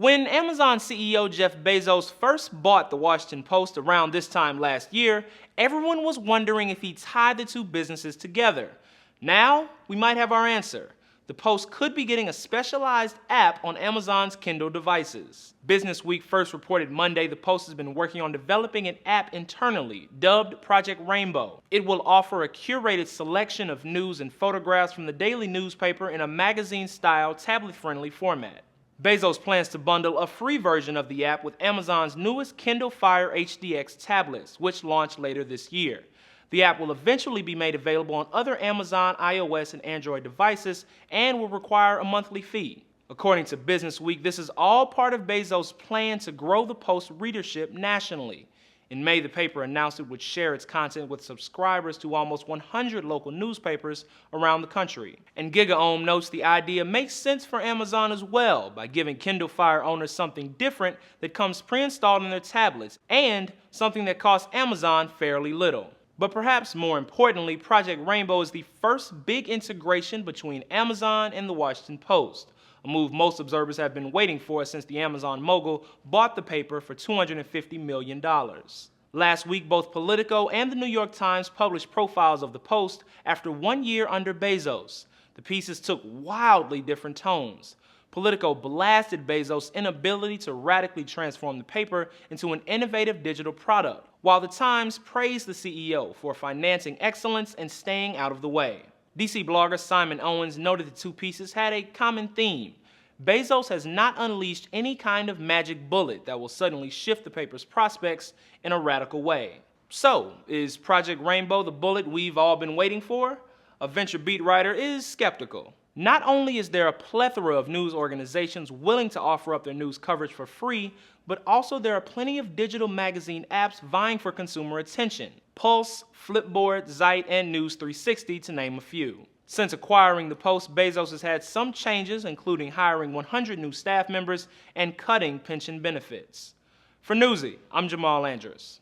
When Amazon CEO Jeff Bezos first bought the Washington Post around this time last year, everyone was wondering if he tied the two businesses together. Now, we might have our answer. The Post could be getting a specialized app on Amazon's Kindle devices. Business Week first reported Monday the Post has been working on developing an app internally, dubbed Project Rainbow. It will offer a curated selection of news and photographs from the daily newspaper in a magazine-style, tablet-friendly format. Bezos plans to bundle a free version of the app with Amazon's newest Kindle Fire HDX tablets, which launch later this year. The app will eventually be made available on other Amazon iOS and Android devices and will require a monthly fee. According to Business Week, this is all part of Bezos' plan to grow the Post readership nationally. In May, the paper announced it would share its content with subscribers to almost 100 local newspapers around the country. And GigaOM notes the idea makes sense for Amazon as well by giving Kindle Fire owners something different that comes pre-installed in their tablets and something that costs Amazon fairly little. But perhaps more importantly, Project Rainbow is the first big integration between Amazon and the Washington Post, a move most observers have been waiting for since the Amazon mogul bought the paper for $250 million. Last week, both Politico and the New York Times published profiles of the Post after 1 year under Bezos. The pieces took wildly different tones. Politico blasted Bezos' inability to radically transform the paper into an innovative digital product, while the Times praised the CEO for financing excellence and staying out of the way. DC blogger Simon Owens noted the two pieces had a common theme. Bezos has not unleashed any kind of magic bullet that will suddenly shift the paper's prospects in a radical way. So, is Project Rainbow the bullet we've all been waiting for? A Venture beat writer is skeptical. Not only is there a plethora of news organizations willing to offer up their news coverage for free, but also there are plenty of digital magazine apps vying for consumer attention. Pulse, Flipboard, Zeit, and News 360 to name a few. Since acquiring the Post, Bezos has had some changes, including hiring 100 new staff members and cutting pension benefits. For Newsy, I'm Jamal Andrus.